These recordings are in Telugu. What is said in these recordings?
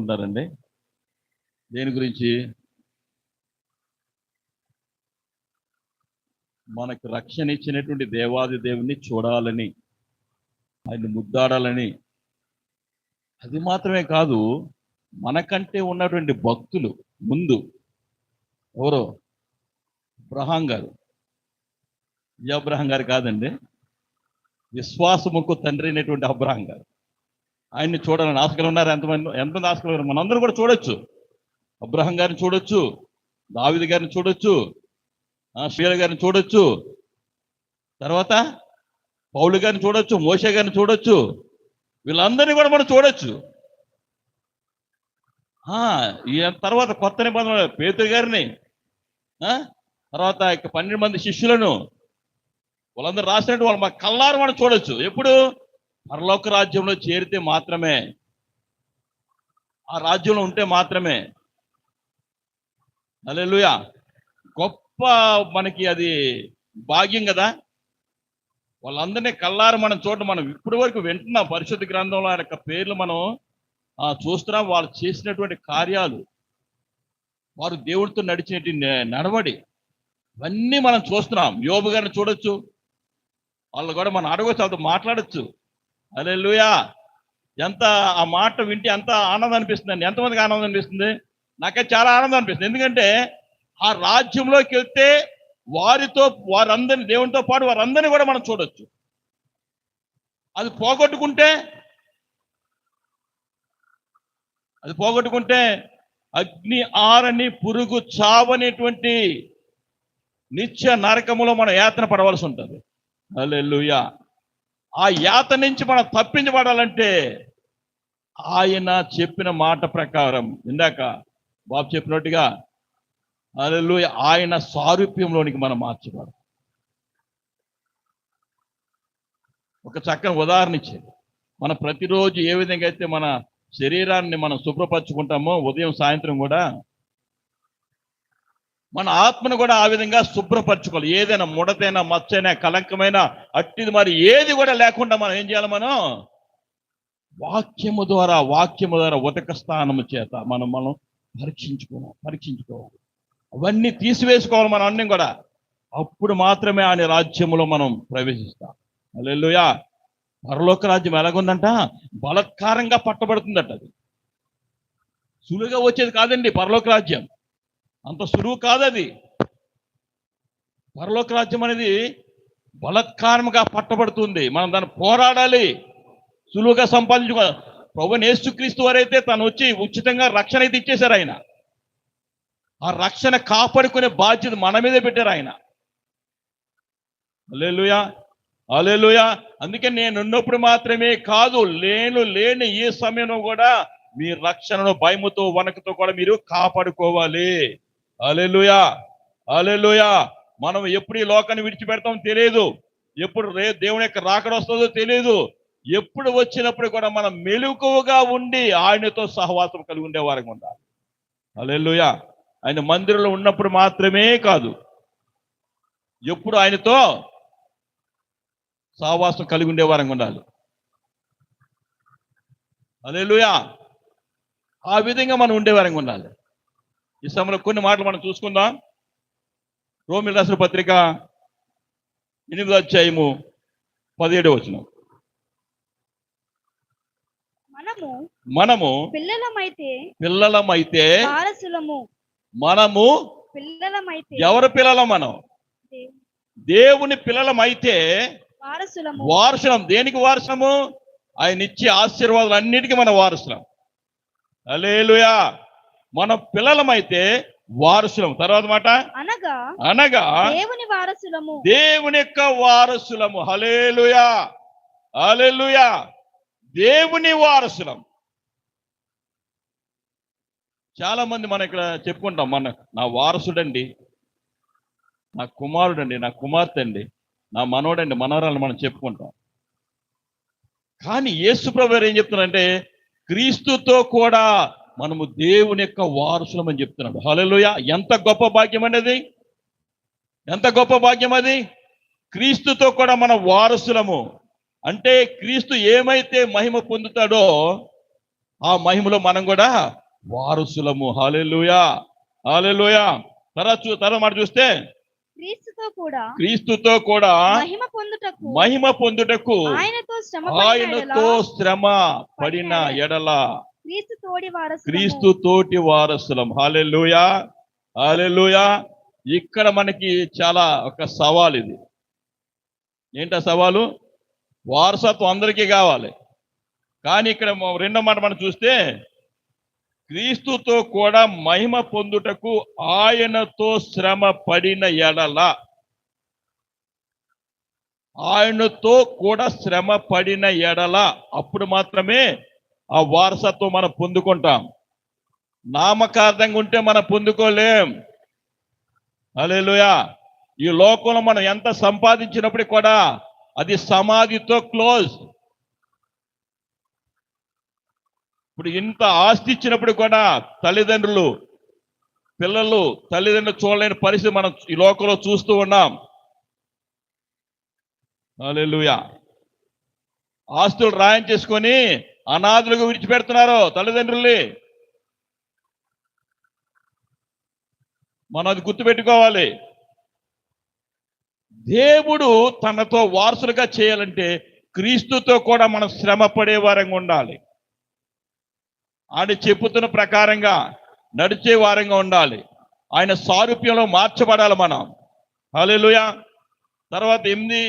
ఉంటారండి. దేని గురించి? మనకు రక్షణ ఇచ్చినటువంటి దేవాది దేవుని చూడాలని, ఆయన ముద్దాడాలని. అది మాత్రమే కాదు, మనకంటే ఉన్నటువంటి భక్తులు ముందు ఎవరో అబ్రహాం గారు, అబ్రహాం గారు కాదండి, విశ్వాసముకు తండ్రి అయినటువంటి అబ్రహాం గారు. ఆయన్ని చూడాలని ఆసక్తులు ఉన్నారు. ఎంతమంది ఆసక్తులు ఉన్నారు? మనందరూ కూడా చూడొచ్చు. అబ్రహాం గారిని చూడొచ్చు, దావీదు గారిని చూడొచ్చు, షీల గారిని చూడొచ్చు, తర్వాత పౌలు గారిని చూడొచ్చు, మోషే గారిని చూడొచ్చు. వీళ్ళందరినీ కూడా మనం చూడొచ్చు. తర్వాత కొత్త నిబంధన పేతురు గారిని, తర్వాత 12 మంది శిష్యులను, వాళ్ళందరూ రాసినట్టు వాళ్ళు మా కళ్ళారు మనం చూడొచ్చు. ఎప్పుడు? పరలోక రాజ్యంలో చేరితే మాత్రమే, ఆ రాజ్యంలో ఉంటే మాత్రమే. హల్లెలూయా! గొప్ప మనకి అది భాగ్యం కదా. వాళ్ళందరినీ కళ్ళారు మనం చూడడం. మనం ఇప్పటి వరకు వింటున్నాం పరిశుద్ధ గ్రంథంలో ఆయన యొక్క పేర్లు మనం చూస్తున్నాం. వాళ్ళు చేసినటువంటి కార్యాలు, వారు దేవుడితో నడిచినటువంటి నడవడి, ఇవన్నీ మనం చూస్తున్నాం. యోబు గారిని చూడొచ్చు, వాళ్ళు కూడా మనం అడగొచ్చు, వాళ్ళతో మాట్లాడచ్చు. హల్లెలూయా! ఎంత ఆ మాట వింటే ఎంత ఆనందం అనిపిస్తుంది. ఎంతమందికి ఆనందం అనిపిస్తుంది? నాకైతే చాలా ఆనందం అనిపిస్తుంది. ఎందుకంటే ఆ రాజ్యంలోకి వెళ్తే వారందరినీ, దేవునితో పాటు వారందరినీ కూడా మనం చూడొచ్చు. అది పోగొట్టుకుంటే అగ్ని ఆరని పురుగు చావనేటువంటి నిత్య నరకములో మనం యాతన పడవలసి ఉంటుంది. హల్లెలూయా! ఆ యాతన నుంచి మనం తప్పించబడాలంటే ఆయన చెప్పిన మాట ప్రకారం, ఇందాక బాబు చెప్పినట్టుగా, హల్లెలూయా, ఆయన సారూప్యంలోనికి మనం మార్చబడాలి. ఒక చక్కని ఉదాహరణ ఇచ్చేది. మనం ప్రతిరోజు ఏ విధంగా అయితే మన శరీరాన్ని మనం శుభ్రపరచుకుంటామో ఉదయం సాయంత్రం కూడా, మన ఆత్మను కూడా ఆ విధంగా శుభ్రపరచుకోవాలి. ఏదైనా ముడతైనా, మచ్చైనా, కలంకమైన, అట్టిది మరి ఏది కూడా లేకుండా మనం ఏం చేయాలి? మనం వాక్యము ద్వారా ఉదక స్థానము చేత మనం పరీక్షించుకోవాలి. అవన్నీ తీసివేసుకోవాలి మనం అన్నీ కూడా. అప్పుడు మాత్రమే ఆయన రాజ్యములో మనం ప్రవేశిస్తాం. హల్లెలూయా! పరలోక రాజ్యం ఎలాగుందంట? బలత్కారంగా పట్టబడుతుందట. అది సులువుగా వచ్చేది కాదండి. పరలోక రాజ్యం అంత సులువు కాదది. పరలోక రాజ్యం అనేది బలత్కారంగా పట్టబడుతుంది. మనం దాన్ని పోరాడాలి. సులువుగా సంపాదించుకో. ప్రభువైన యేసుక్రీస్తు వారైతే తను వచ్చి ఉచితంగా రక్షణ అయితే ఇచ్చేశారు. ఆయన ఆ రక్షణ కాపాడుకునే బాధ్యత మన మీదే పెట్టారు ఆయన. హల్లెలూయా! హల్లెలూయా! అందుకే నేను ఉన్నప్పుడు మాత్రమే కాదు, లేని ఈ సమయంలో కూడా మీ రక్షణను భయముతో వణకుతో కూడా మీరు కాపాడుకోవాలి. హల్లెలూయా! హల్లెలూయా! మనం ఎప్పుడు ఈ లోకాన్ని విడిచిపెడతామో తెలియదు. ఎప్పుడు దేవుని యొక్క రాకడ వస్తుందో తెలియదు. ఎప్పుడు వచ్చినప్పుడు కూడా మనం మెలకువగా ఉండి ఆయనతో సహవాసం కలిగి ఉండేవారంగా ఉండాలి. హల్లెలూయా! ఆయన మందిరంలో ఉన్నప్పుడు మాత్రమే కాదు, ఎప్పుడు ఆయనతో సహవాసం కలిగి ఉండేవారంగా ఉండాలి. హల్లెలూయా! ఆ విధంగా మనం ఉండేవారంగా ఉండాలి. ఈ సమయంలో కొన్ని మాటలు మనం చూసుకుందాం. రోమీయులకు రాసిన పత్రిక 8వ అధ్యాయము 17వ వచనం. మనము పిల్లలమైతే ఎవరి పిల్లలం? మనం దేవుని పిల్లలమైతే వారసులం. దేనికి వారసులము? ఆయన ఇచ్చే ఆశీర్వాదాలన్నిటికీ మన వారసులం. హల్లెలూయా! మన పిల్లలమైతే వారసులం. తర్వాత మాట, అనగా దేవుని యొక్క వారసులము. హల్లెలూయా! హల్లెలూయా! దేవుని వారసులం. చాలా మంది మనం ఇక్కడ చెప్పుకుంటాం, నా వారసుడండి, నా కుమారుడండి, నా కుమార్తె అండి, నా మనోడండి, మనవరాలు మనం చెప్పుకుంటాం. కానీ యేసు ప్రభువు ఏం చెప్తున్నారంటే, క్రీస్తుతో కూడా మనము దేవుని యొక్క వారసులం అని చెప్తున్నాడు. హల్లెలూయా! ఎంత గొప్ప భాగ్యం అనేది! ఎంత గొప్ప భాగ్యం అది! క్రీస్తుతో కూడా మన వారసులము. అంటే క్రీస్తు ఏమైతే మహిమ పొందుతాడో ఆ మహిమలో మనం కూడా వారసులము. హల్లెలూయా, హల్లెలూయా. తర్వాత మాట చూస్తే క్రీస్తుతో కూడా మహిమ పొందుటకు ఆయనతో శ్రమ పడిన ఎడల క్రీస్తు తోటి వారసులం. హల్లెలూయా, హల్లెలూయా. ఇక్కడ మనకి చాలా ఒక సవాల్ ఇది. ఏంటా సవాలు? వారసత్వం అందరికీ కావాలి, కానీ ఇక్కడ రెండో మాట మనం చూస్తే క్రీస్తుతో కూడా మహిమ పొందుటకు ఆయనతో శ్రమ పడిన ఎడల, ఆయనతో కూడా శ్రమ పడిన ఎడల అప్పుడు మాత్రమే ఆ వారసత్వం మనం పొందుకుంటాం. నామకార్థంగా ఉంటే మనం పొందుకోలేం. హల్లెలూయా. ఈ లోకంలో మనం ఎంత సంపాదించినప్పటికీ కూడా అది సమాధితో క్లోజ్. ఇప్పుడు ఇంత ఆస్తి ఇచ్చినప్పుడు కూడా తల్లిదండ్రులు చూడలేని పరిస్థితి మనం ఈ లోకంలో చూస్తూ ఉన్నాం. హల్లెలూయా. ఆస్తులు రాయం చేసుకొని అనాథులుగా విడిచిపెడుతున్నారు తల్లిదండ్రుల్ని. మనం అది గుర్తుపెట్టుకోవాలి. దేవుడు తనతో వారసులుగా చేయాలంటే క్రీస్తుతో కూడా మనం శ్రమ పడే వారంగా ఉండాలి. ఆయన చెప్పుతున్న ప్రకారంగా నడిచే వారంగా ఉండాలి. ఆయన సారూప్యంలో మార్చబడాలి మనం. హల్లెలూయా. తర్వాత 8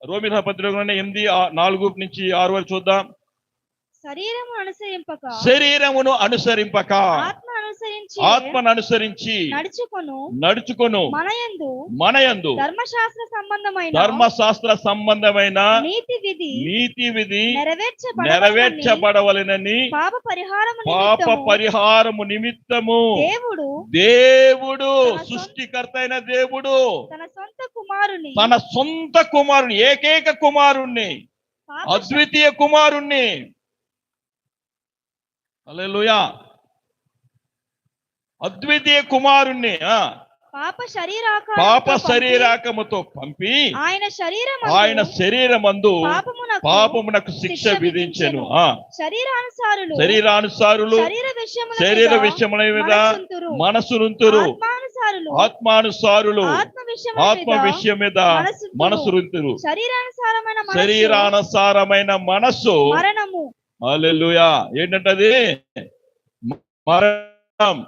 రోమీయుల పత్రిక 8:4-6 వరకు చూద్దాం. శరీరమును అనుసరింపక ఆత్మను అనుసరించి నడుచుకొను మనయందు ధర్మశాస్త్ర సంబంధమైన నీతి విధి నెరవేర్చబడవలెనని పాప పరిహారము నిమిత్తము దేవుడు సృష్టికర్త అయిన దేవుడు తన సొంత కుమారుని ఏకైక కుమారుణ్ణి అద్వితీయ కుమారుణ్ణి, హల్లెలూయా, అద్వితీయ కుమారుణ్ణి పాప శరీరాకముతో పంపి ఆయన శరీరమందు పాపమునకు శిక్ష విధించెను. శరీరానుసారులు శరీర విషయముల మీద మనసునుంతురు, ఆత్మానుసారులు ఆత్మ విషయం మీద మనసునుంతురు. శరీరానుసారమైన మనస్సు హల్లెలూయా ఏంటంటది? మరణం.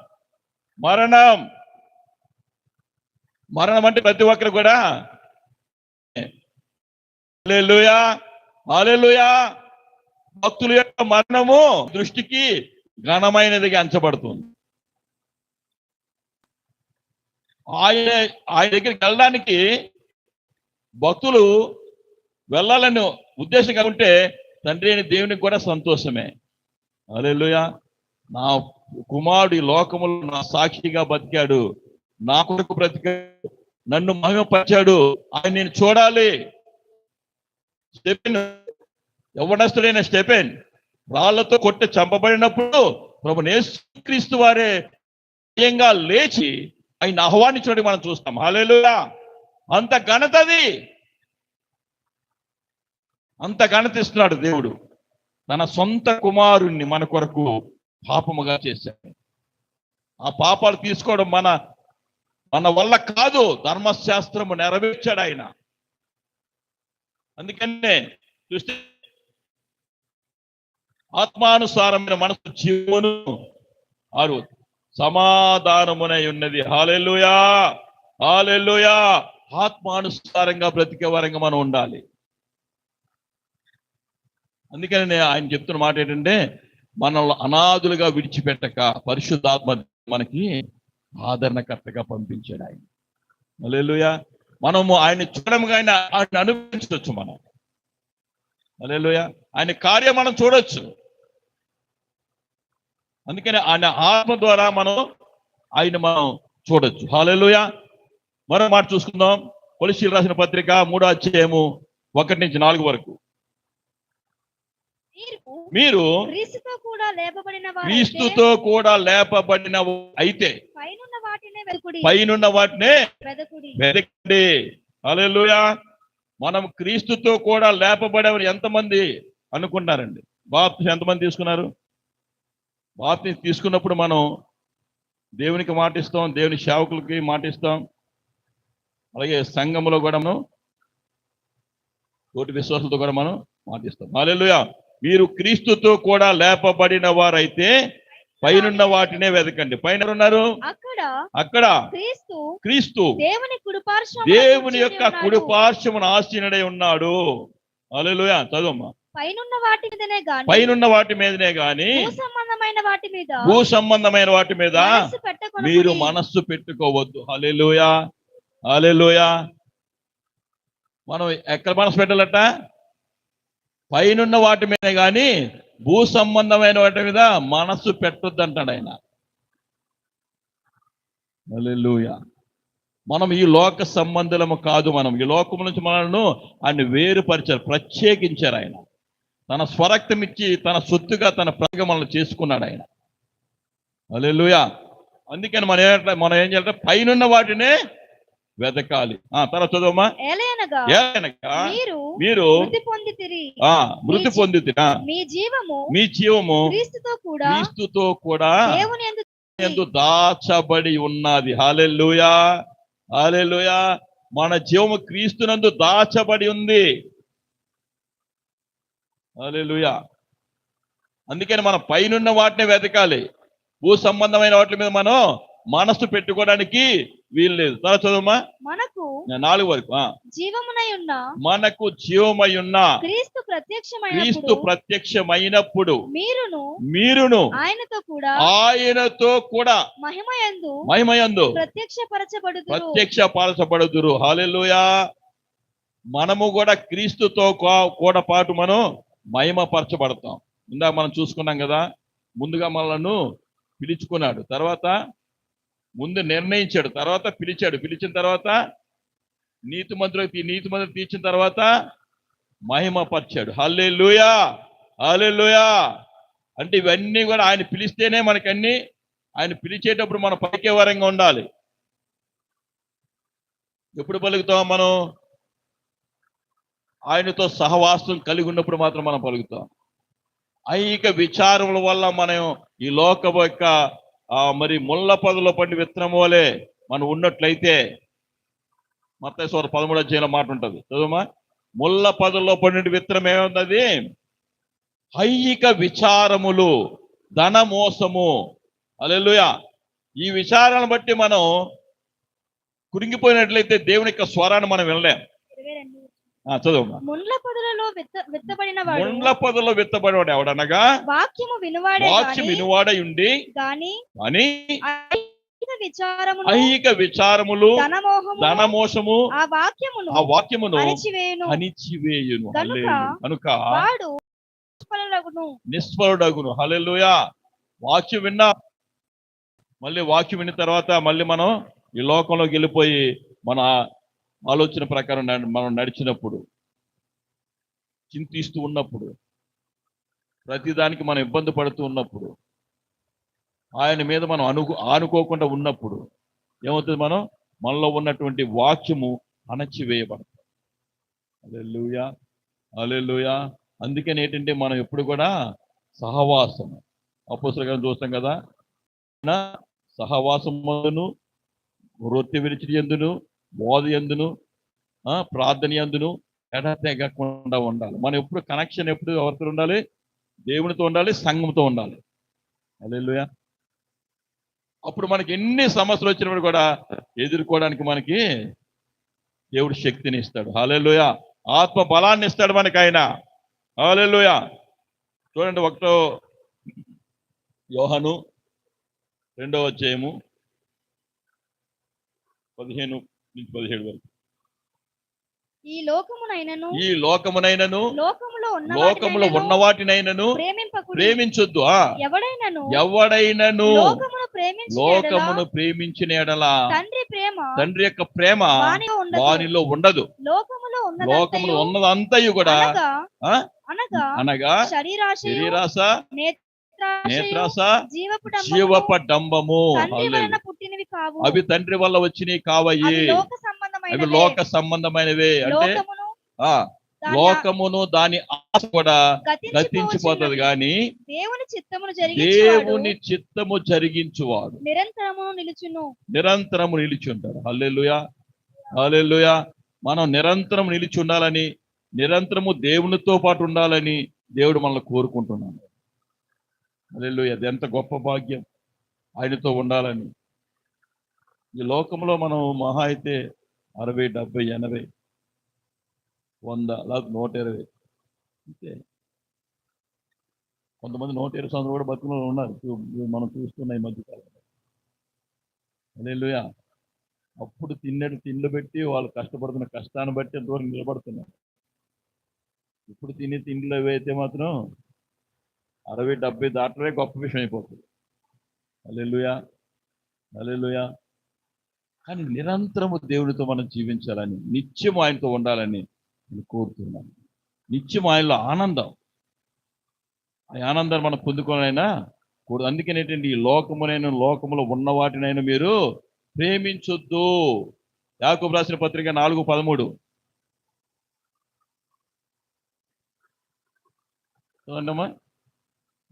మరణం అంటే ప్రతి ఒక్కరు కూడా హల్లెలూయా, హల్లెలూయా. భక్తుల యొక్క మరణము దృష్టికి ఘనమైనదిగా ఎంచబడుతుంది. ఆయన దగ్గరికి వెళ్ళడానికి భక్తులు వెళ్ళాలని ఉద్దేశంగా ఉంటే తండ్రి అయిన దేవునికి కూడా సంతోషమే. హల్లెలూయా. నా కుమారుడు ఈ లోకములో నా సాక్షిగా బతికాడు, నా కొరకు బ్రతికాడు, నన్ను మహిమపరిచాడు, ఆయన నేను చూడాలి. స్టెఫెన్, యవ్వనస్తుడైన స్టెఫెన్ రాళ్లతో కొట్టి చంపబడినప్పుడు ప్రభువు యేసుక్రీస్తు వారే స్వయంగా లేచి ఆయన ఆహ్వానించడం మనం చూస్తాం. హల్లెలూయా. అంత ఘనతది, అంత ఘనత ఇస్తున్నాడు దేవుడు. తన సొంత కుమారుణ్ణి మన కొరకు పాపముగా చేశాడు. ఆ పాపాలు తీసుకోవడం మన వల్ల కాదు, ధర్మశాస్త్రము నెరవేర్చాడు ఆయన. అందుకనే చూస్తే ఆత్మానుసారమైన మనసు జీవమును సమాధానమునై ఉన్నది. హల్లెలూయా, హల్లెలూయా. ఆత్మానుసారంగా బ్రతికే వారంగా మనం ఉండాలి. అందుకని ఆయన చెప్తున్న మాట ఏంటంటే, మనల్ని అనాథులుగా విడిచిపెట్టక పరిశుద్ధాత్మ మనకి ఆదరణకర్తగా పంపించాడు ఆయన. హల్లెలూయా. మనము ఆయన చూడముగా ఆయన అనుభవించవచ్చు. మనం హల్లెలూయా ఆయన కార్యం మనం చూడొచ్చు. అందుకని ఆయన ఆత్మ ద్వారా మనం చూడొచ్చు. హల్లెలూయా. మరో మాట చూసుకుందాం. కొలస్సీయులకు రాసిన పత్రిక 3వ అధ్యాయము 1-4 వరకు. మీరు క్రీస్తుతో కూడా లేపబడిన అయితే పైనున్న వాటినే వెదకండి. హల్లెలూయా. మనం క్రీస్తుతో కూడా లేపబడేవారు ఎంతమంది అనుకుంటారండి? బాప్తిసం ఎంతమంది తీసుకున్నారు? బాప్తిసం తీసుకున్నప్పుడు మనం దేవునికి మాటిస్తాం, దేవుని సేవకులకి మాటిస్తాం, అలాగే సంఘంలో కూడా మనం తోటి విశ్వాసులతో కూడా మనం మాటిస్తాం. హల్లెలూయా. మీరు క్రీస్తుతో కూడా లేపబడిన వారైతే పైనున్న వాటినే వెతకండి. పైన ఉన్నారు అక్కడ క్రీస్తు దేవుని యొక్క కుడిపార్శ్వమున ఆసీనుడై ఉన్నాడు. హల్లెలూయా. చదువమ్మా. పైనున్న వాటి మీదనే గాని భూ సంబంధమైన వాటి మీద మీరు మనస్సు పెట్టుకోవద్దు. హల్లెలూయా. హల్లెలూయా. మనం ఎక్కడ మనసు పెట్టాలట? పైనున్న వాటి మీద గాని భూ సంబంధమైన వాటి మీద మనస్సు పెట్టొద్దు అంటాడు ఆయన. హల్లెలూయా. మనం ఈ లోక సంబంధులము కాదు. మనం ఈ లోకం నుంచి మనల్ని ఆయన వేరుపరిచారు, ప్రత్యేకించారు. ఆయన తన స్వరక్తం ఇచ్చి తన సొత్తుగా తన ప్రజగా మనల్ని చేసుకున్నాడు ఆయన. హల్లెలూయా. అందుకని మనం ఏం చేయాలంటే పైనున్న వాటినే వెతకాలి. తర్వాత చదువమ్మా. మీరు మృతి పొందితిరా, మీ జీవము క్రీస్తుతో కూడా యందు దాచబడి ఉన్నది. హల్లెలూయా. హల్లెలూయా. మన జీవము క్రీస్తునందు దాచబడి ఉంది. హల్లెలూయా. అందుకని మనం పైనున్న వాటిని వెతకాలి. భూ సంబంధమైన వాటి మీద మనం మనస్సు పెట్టుకోవడానికి వీలు లేదు. తర్వాత చదువుమా. 4 వరకు. మనకు జీవమై ఉన్న క్రీస్తు ప్రత్యక్షమైనప్పుడు మీరును ఆయనతో కూడా మహిమయందు ప్రత్యక్షపరచబడుదురు. హల్లెలూయా. మనము కూడా క్రీస్తుతో కూడా పాటు మనం మహిమపరచబడతాం. ఇందాక మనం చూసుకున్నాం కదా, ముందుగా మనలను పిలుచుకున్నాడు, తర్వాత ముందు నిర్ణయించాడు, తర్వాత పిలిచాడు, పిలిచిన తర్వాత నీతి మంత్రులు తీర్చిన తర్వాత మహిమపరిచాడు. హల్లెలూయా. హల్లెలూయా. అంటే ఇవన్నీ కూడా ఆయన పిలిస్తేనే మనకన్నీ. ఆయన పిలిచేటప్పుడు మనం పలికే వరంగా ఉండాలి. ఎప్పుడు పలుకుతాం? మనం ఆయనతో సహవాసం కలిగి ఉన్నప్పుడు మాత్రం మనం పలుకుతాం. ఐహిక విచారముల వల్ల మనం ఈ లోకం యొక్క మరి ముళ్ళ పొదలో పండి విత్తనం వలె మనం ఉన్నట్లయితే, మత్తయి సువార్త 13వ అధ్యాయంలో మాట ఉంటుంది, చదువుమా. ముళ్ళ పొదల్లో పండిన విత్తనం ఏముంది? ఐహిక విచారములు, ధన మోసము. హల్లెలూయా. ఈ విచారాలను బట్టి మనం కురింగిపోయినట్లయితే దేవుని యొక్క స్వరాన్ని మనం వినలేం. చదువు. ముండ్ల పొదలో విత్తబడివాడు ఎవడనగా వాక్యము వినువాడై ఉండి కానీ ఐహిక విచారములు, ధనమోసము ఆ వాక్యమును అణిచివేయును. కనుక నిష్ఫలుడగును. హల్లెలూయా. వాక్యం విన్నా, మళ్ళీ వాక్యం విన్న తర్వాత మళ్ళీ మనం ఈ లోకంలోకి వెళ్ళిపోయి మన ఆలోచన ప్రకారం మనం నడిచినప్పుడు, చింతిస్తూ ఉన్నప్పుడు, ప్రతిదానికి మనం ఇబ్బంది పడుతూ ఉన్నప్పుడు, ఆయన మీద మనం ఆనుకోకుండా ఉన్నప్పుడు ఏమవుతుంది? మనలో ఉన్నటువంటి వాక్యము అణచివేయబడతాం. హల్లెలూయా. హల్లెలూయా. అందుకని ఏంటంటే మనం ఎప్పుడు కూడా సహవాసం, అపోస్తలుల గ్రంథం చూస్తాం కదా, సహవాసమును, రొట్టె విరిచి ఎందును, బోధ ఎందును, ప్రార్థన ఎందును ఎడతెగకుండా ఉండాలి. మనం ఎప్పుడు కనెక్షన్ ఎప్పుడు ఎవరితో ఉండాలి? దేవునితో ఉండాలి, సంఘంతో ఉండాలి. హల్లెలూయా. అప్పుడు మనకి ఎన్ని సమస్యలు వచ్చినప్పుడు కూడా ఎదుర్కోవడానికి మనకి దేవుడు శక్తిని ఇస్తాడు. హల్లెలూయా. ఆత్మ బలాన్ని ఇస్తాడు మనకి ఆయన. హల్లెలూయా. చూడండి, 1 యోహాను 2వ అధ్యాయము 15-17 వరకు. ఈ లోకమునైనను లోకములో ఉన్న వాటినైనను ప్రేమించొద్దు. ఎవడైనను లోకమును ప్రేమించిన ఎడల తండ్రి యొక్క ప్రేమ వానిలో ఉండదు. లోకములో ఉన్నదంతయు కూడా అనగా శరీరాశ, నేత్రాశ, జీవపడంబము. అవి తండ్రి వల్ల వచ్చినవి కావయ్యి, అవి లోక సంబంధమైనవే. అంటే లోకమును దాని ఆశ కూడా గతించిపోతుంది గతించిపోవచ్చున్నది. గాని దేవుని చిత్తమును జరిగించువాడు దేవుని చిత్తము జరిగించువాడు నిరంతరము నిలుచును. నిరంతరము నిలిచి ఉంటాడు. హల్లెలూయా, హల్లెలూయా. మనం నిరంతరం నిలిచి ఉండాలని, నిరంతరము దేవునితో పాటు ఉండాలని దేవుడు మనల్ని కోరుకుంటున్నాడు. హల్లెలూయా. అది ఎంత గొప్ప భాగ్యం, ఆయనతో ఉండాలని. ఈ లోకంలో మనం మహా అయితే 60, 70, 80, 100 లేదా 120 అంతే. కొంతమంది 120 సంవత్సరాలు కూడా బతుకులో ఉన్నారు, మనం చూస్తున్న ఈ మధ్యకాలంలో. హల్లెలూయా. అప్పుడు తిండ్లు పెట్టి వాళ్ళు కష్టపడుతున్న కష్టాన్ని బట్టి ఎంతవరకు నిలబడుతున్నారు. ఇప్పుడు తినే తిండిలో అయితే మాత్రం 60, 70 దాటరే గొప్ప విషయం అయిపోతుంది. హల్లెలూయా, హల్లెలూయా. కానీ నిరంతరము దేవునితో మనం జీవించాలని, నిత్యం ఆయనతో ఉండాలని నేను కోరుతున్నాను. నిత్యం ఆయనలో ఆనందం, ఆ ఆనందాన్ని మనం పొందుకోనైనా కూడదు. అందుకనేంటండి, ఈ లోకములో ఉన్న వాటినైనా మీరు ప్రేమించొద్దు. యాకోబు రాసిన పత్రిక 4:13 చూడండమ్మా.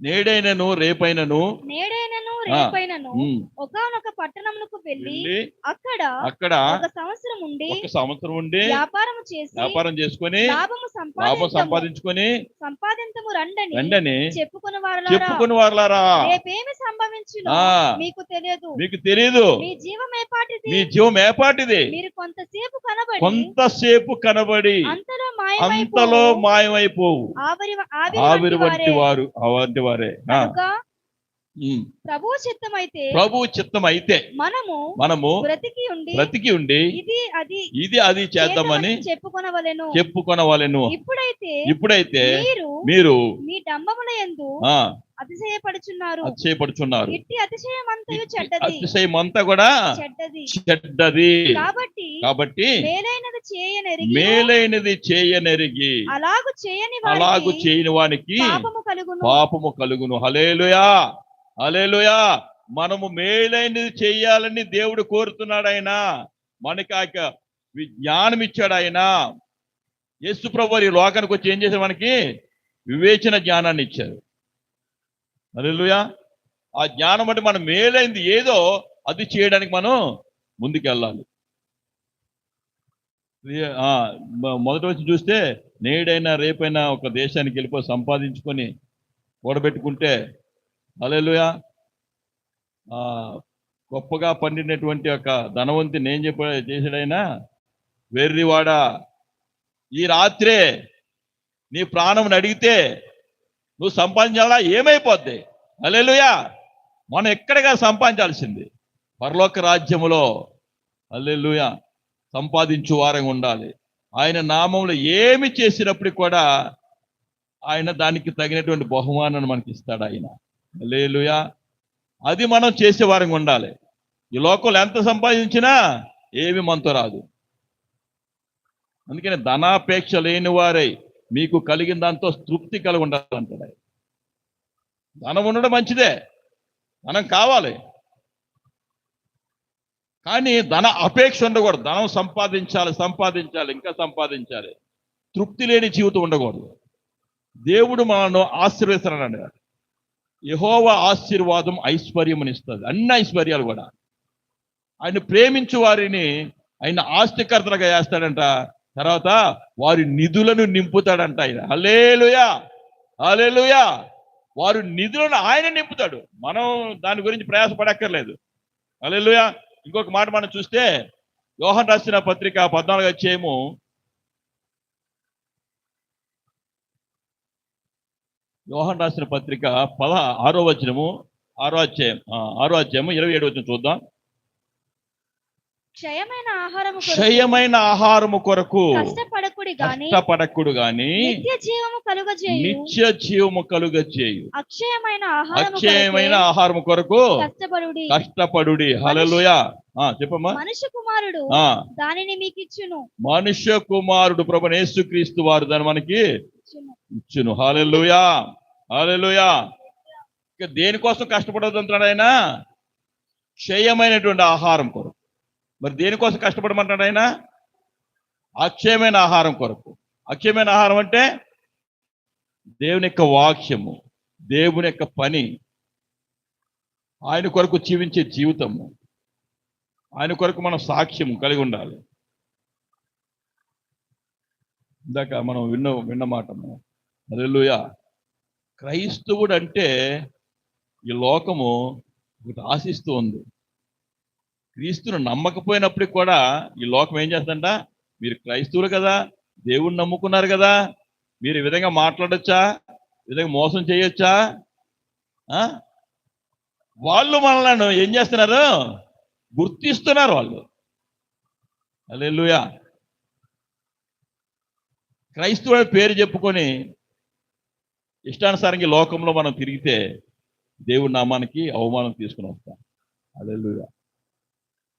నేడైనను రేపైనను ఒకానొక పట్టణమునకు వెళ్ళి అక్కడ ఒక సంవత్సరం ఉండి వ్యాపారం చేసుకొని లాభము సంపాదించుకొని సంపాదించము రండని చెప్పుకుని వారలారా. రేపేమి సంభవించునో మీకు తెలియదు. మీ జీవం ఏపాటిది. మీరు కొంతసేపు కనబడి అంతలో మాయమైపోవు. ఆవిరి వంటి వారే. ప్రభు చిత్తం అయితే మనము బ్రతికి ఉండి ఇది అది చేద్దామని చెప్పుకొనవలెను. ఇప్పుడైతే మీరు మీ డంబముల యందు అతిశయపడుచున్నారు. ఇట్టి అతిశయమంతా కూడా చెడ్డది. కాబట్టి మేలైనది చేయనెరిగి అలాగు చేయని వానికి పాపము కలుగును. హల్లెలూయా, హల్లెలూయా. మనము మేలైనది చేయాలని దేవుడు కోరుతున్నాడు. ఆయన మనకి ఆ జ్ఞానం ఇచ్చాడు. ఆయన యేసు ప్రభువు ఈ లోకానికి వచ్చి ఏం చేశారు? మనకి వివేచన జ్ఞానాన్ని ఇచ్చారు. హల్లెలూయా. ఆ జ్ఞానం అంటే మనం మేలైంది ఏదో అది చేయడానికి మనం ముందుకెళ్ళాలి. మొదటి వచ్చి చూస్తే నేడైనా రేపైనా ఒక దేశానికి వెళ్ళిపోయి సంపాదించుకొని కూడబెట్టుకుంటే, హల్లెలూయా, గొప్పగా పండినటువంటి ఒక ధనవంతుని ఏం చేశాడైనా, వెర్రివాడా, ఈ రాత్రే నీ ప్రాణం అడిగితే నువ్వు సంపాదించాలా? ఏమైపోద్ది? హల్లెలూయా. మనం ఎక్కడగా సంపాదించాల్సింది పరలోక రాజ్యములో. హల్లెలూయా. సంపాదించు వారంగా ఉండాలి. ఆయన నామంలో ఏమి చేసినప్పుడు కూడా ఆయన దానికి తగినటువంటి బహుమానాన్ని మనకి ఇస్తాడు ఆయన. హల్లెలూయా. అది మనం చేసే వారంగా ఉండాలి. ఈ లోకంలో ఎంత సంపాదించినా ఏమి మనతో రాదు. అందుకని ధనాపేక్ష లేని వారై మీకు కలిగిన దాంతో తృప్తి కలిగి ఉండాలంటాడు. ధనం ఉండడం మంచిదే, ధనం కావాలి, కానీ ధన అపేక్ష ఉండకూడదు. ధనం సంపాదించాలి, ఇంకా సంపాదించాలి. తృప్తి లేని జీవితం ఉండకూడదు. దేవుడు మనను ఆశీర్వదిస్తాడు. యెహోవా ఆశీర్వాదం ఐశ్వర్యముని ఇస్తుంది, అన్ని ఐశ్వర్యాలు కూడా. ఆయన ప్రేమించు వారిని ఆయన ఆస్తికర్తలుగా చేస్తాడంట. తర్వాత వారి నిధులను నింపుతాడంట ఆయన. హల్లెలూయా, హల్లెలూయా. వారి నిధులను ఆయన నింపుతాడు. మనం దాని గురించి ప్రయాసపడక్కర్లేదు. హల్లెలూయా. ఇంకొక మాట మనం చూస్తే యోహాను రాసిన పత్రిక 14వ అధ్యాయము 6వ అధ్యాయము 27వ వచనం చూద్దాం. క్షయమైన ఆహారము కొరకు కష్టపడకుడు గాని నిత్య జీవము కలుగజేయు అక్షయమైన ఆహారము కొరకు కష్టపడుడి. హల్లెలూయా. చెప్పమ్మా. మనుష్య కుమారుడు ప్రభువైన యేసుక్రీస్తు వారు దాన్ని మనకి ఇచ్చును. హల్లెలూయా, హల్లెలూయా. ఇక దేనికోసం కష్టపడొద్దంటాడు ఆయన? క్షయమైనటువంటి ఆహారం కొరకు. మరి దేనికోసం కష్టపడమంటాడు ఆయన? అక్షయమైన ఆహారం కొరకు. అక్షయమైన ఆహారం అంటే దేవుని యొక్క వాక్యము, దేవుని యొక్క పని, ఆయన కొరకు జీవించే జీవితము, ఆయన కొరకు మనం సాక్ష్యం కలిగి ఉండాలి. ఇందాక మనం విన్న మాటము. హల్లెలూయా. క్రైస్తవుడు అంటే ఈ లోకము ఒకటి ఆశిస్తూ ఉంది. క్రీస్తును నమ్మకపోయినప్పటికి కూడా ఈ లోకం ఏం చేస్తుందంట, మీరు క్రైస్తవులు కదా, దేవుణ్ణి నమ్ముకున్నారు కదా, మీరు ఈ విధంగా మాట్లాడొచ్చా, ఈ విధంగా మోసం చేయొచ్చా? వాళ్ళు మనల్ని ఏం చేస్తున్నారు, గుర్తిస్తున్నారు వాళ్ళు. హల్లెలూయా. క్రైస్తవుల పేరు చెప్పుకొని ఇష్టానుసారంగా లోకంలో మనం తిరిగితే దేవుడి నామానికి అవమానం తీసుకుని వస్తాం. హల్లెలూయా.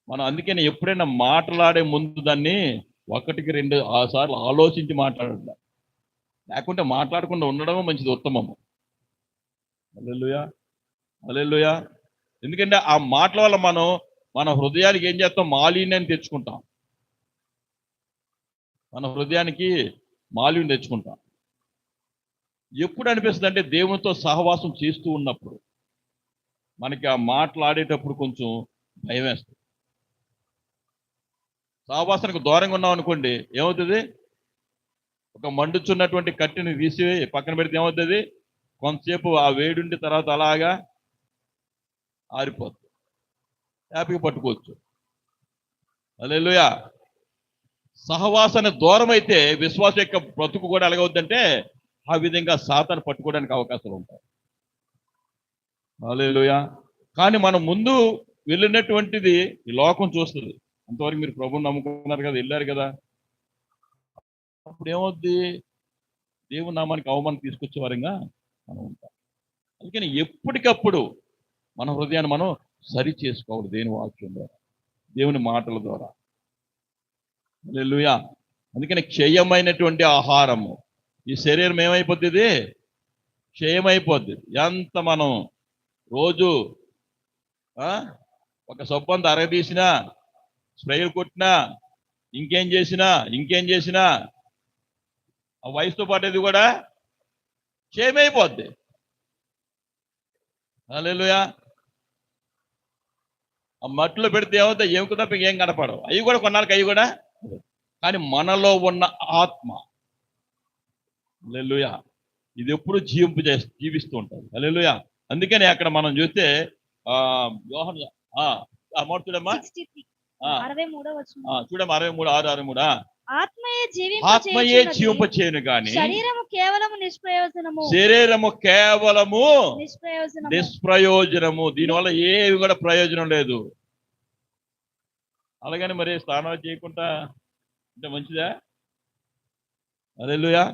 మనం అందుకని ఎప్పుడైనా మాట్లాడే ముందు దాన్ని 1-2 సార్లు ఆలోచించి మాట్లాడాలి. లేకుంటే మాట్లాడకుండా ఉండడమే మంచిది, ఉత్తమము. హల్లెలూయా. హల్లెలూయా. ఎందుకంటే ఆ మాటల వల్ల మనం మన హృదయానికి ఏం చేస్తాం, మాలిన్యాన్ని తెచ్చుకుంటాం. మన హృదయానికి మాలిన్యం తెచ్చుకుంటాం. ఎప్పుడు అనిపిస్తుంది అంటే దేవునితో సహవాసం చేస్తూ ఉన్నప్పుడు మనకి ఆ మాట్లాడేటప్పుడు కొంచెం భయం వేస్తుంది. సహవాసానికి దూరంగా ఉన్నాం అనుకోండి, ఏమవుతుంది, ఒక మండుచున్నటువంటి కట్టెని తీసి పక్కన పెడితే ఏమవుతుంది, కొంతసేపు ఆ వేడుండి తర్వాత అలాగా ఆరిపోతుంది, హ్యాపీగా పట్టుకోవచ్చు. హల్లెలూయా. సహవాసానికి దూరం అయితే విశ్వాసం యొక్క బ్రతుకు కూడా ఎలాగవుద్దంటే ఆ విధంగా సాతాను పట్టుకోవడానికి అవకాశాలు ఉంటాయి. హల్లెలూయా. కానీ మనం ముందు వెళ్ళినటువంటిది ఈ లోకం చూస్తుంది. అంతవరకు మీరు ప్రభువుని నమ్ముకున్నారు కదా, వెళ్ళారు కదా, అప్పుడు ఏమవుద్ది, దేవుని నామానికి అవమానం తీసుకొచ్చే వారంగా మనం ఉంటాం. అందుకని ఎప్పటికప్పుడు మన హృదయాన్ని మనం సరి చేసుకోవాలి దేవుని వాక్యం ద్వారా, దేవుని మాటల ద్వారా. హల్లెలూయా. అందుకని క్షయమైనటువంటి ఆహారము, ఈ శరీరం ఏమైపోద్ది, క్షయమైపోద్ది. ఎంత మనం రోజు ఒక సొప్పంత అరగదీసినా, స్ప్రేలు కొట్టినా, ఇంకేం చేసినా ఆ వయసుతో పాటు అది కూడా క్షయమైపోద్ది. హల్లెలూయా. ఆ మట్టిలో పెడితే ఏమవుతాయి, ఏమికి తప్ప ఏం కనపడవు, అవి కూడా కొన్నాళ్ళకి అవి కూడా. కానీ మనలో ఉన్న ఆత్మ, హల్లెలూయా, ఇది ఎప్పుడు జీవిస్తూ ఉంటుంది. హల్లెలూయా. అందుకని అక్కడ మనం చూస్తే యోహాను చూడమ్మా, 63:6-63. ఆత్మయే జీవింపచేయును గాని శరీరము కేవలము నిష్ప్రయోజనము. దీనివల్ల ఏవి కూడా ప్రయోజనం లేదు. అలాగని మరి స్నానాలు చేయకుండా అంటే మంచిదా? హల్లెలూయా.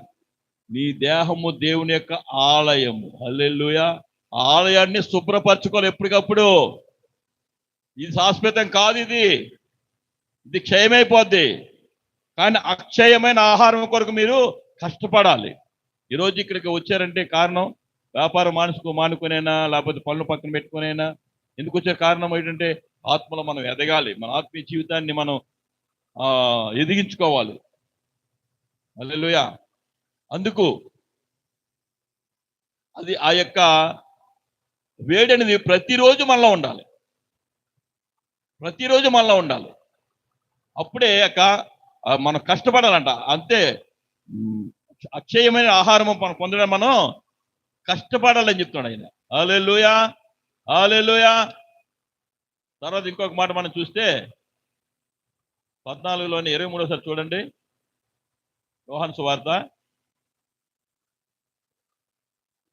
నీ దేహము దేవుని యొక్క ఆలయము. హల్లెలూయా. ఆలయాన్ని శుభ్రపరచుకోవాలి ఎప్పటికప్పుడు. ఇది శాశ్వతం కాదు, ఇది క్షయమైపోద్ది. కానీ అక్షయమైన ఆహారం కొరకు మీరు కష్టపడాలి. ఈరోజు ఇక్కడికి వచ్చారంటే కారణం వ్యాపారం మానుకునేనా, లేకపోతే పనులు పక్కన పెట్టుకునేనా? ఎందుకు వచ్చే కారణం ఏంటంటే ఆత్మలో మనం ఎదగాలి, మన ఆత్మీయ జీవితాన్ని మనం ఎదిగించుకోవాలి. హల్లెలూయా. అందుకు అది ఆ యొక్క వేడి అనేది ప్రతిరోజు మనలో ఉండాలి, ప్రతిరోజు మనలో ఉండాలి. అప్పుడే మనం కష్టపడాలంట. అంతే, అక్షయమైన ఆహారం మనం పొందడం మనం కష్టపడాలని చెప్తున్నాడు ఆయన. హల్లెలూయా. హల్లెలూయా. తర్వాత ఇంకొక మాట మనం చూస్తే 14లోని 23 చూడండి, యోహాను సువార్త.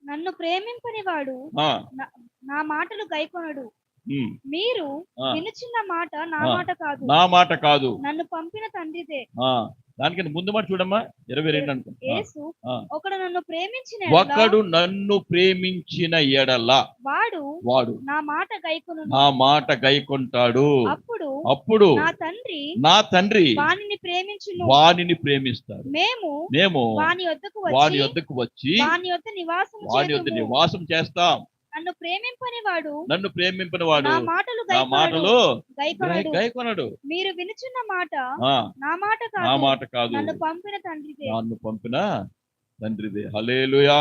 నన్ను ప్రేమింపని వాడు నా మాటలు గైకొనడు. మీరు వినుచున్న మాట నా మాట కాదు, నన్ను పంపిన తండ్రిదే. దానికన్నా ముందు మాట చూడమ్మా, 22 అనుకుంటా. ఒకడు నన్ను ప్రేమించిన ఎడల వాడు నా మాట గైకొంటాడు. అప్పుడు నా తండ్రి వానిని ప్రేమిస్తాడు. మేము వాని యొద్దకు వచ్చి వాని యొద్ద నివాసం చేస్తాం. నన్ను ప్రేమింపని వాడు నా మాటలు గైకొనడు. మీరు వినుచున్న మాట నా మాట కాదు, నన్ను పంపిన తండ్రిదే. హల్లెలూయా,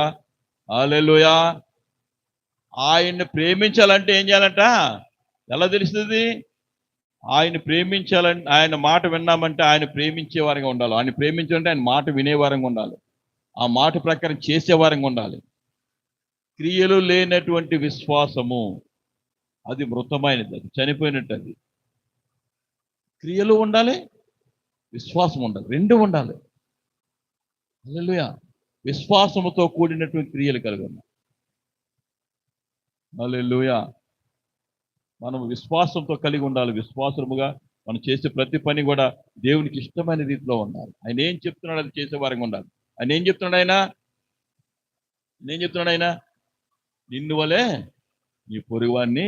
హల్లెలూయా. ఆయన్ని ప్రేమించాలంటే ఏం చేయాలంట? ఎలా తెలుస్తుంది? ఆయన ప్రేమించాలంటే, ఆయన మాట విన్నామంటే ఆయన ప్రేమించే వారంగా ఉండాలి. ఆయన ప్రేమించాలంటే ఆయన మాట వినేవారంగా ఉండాలి. ఆ మాట ప్రకారం చేసేవారంగా ఉండాలి. క్రియలు లేనటువంటి విశ్వాసము అది మృతమైనది, అది చనిపోయినట్టు. అది క్రియలు ఉండాలి, విశ్వాసం ఉండాలి, రెండు ఉండాలి. హల్లెలూయా. విశ్వాసముతో కూడినటువంటి క్రియలు కలిగి ఉన్నాయి. హల్లెలూయా. మనం విశ్వాసంతో కలిగి ఉండాలి. విశ్వాసముగా మనం చేసే ప్రతి పని కూడా దేవునికి ఇష్టమైన రీతిలో ఉండాలి. ఆయన ఏం చెప్తున్నాడు అది చేసే వారంగా ఉండాలి. ఆయన ఏం చెప్తున్నాడు? ఆయన నిన్ను వలే నీ పొరుగువాన్ని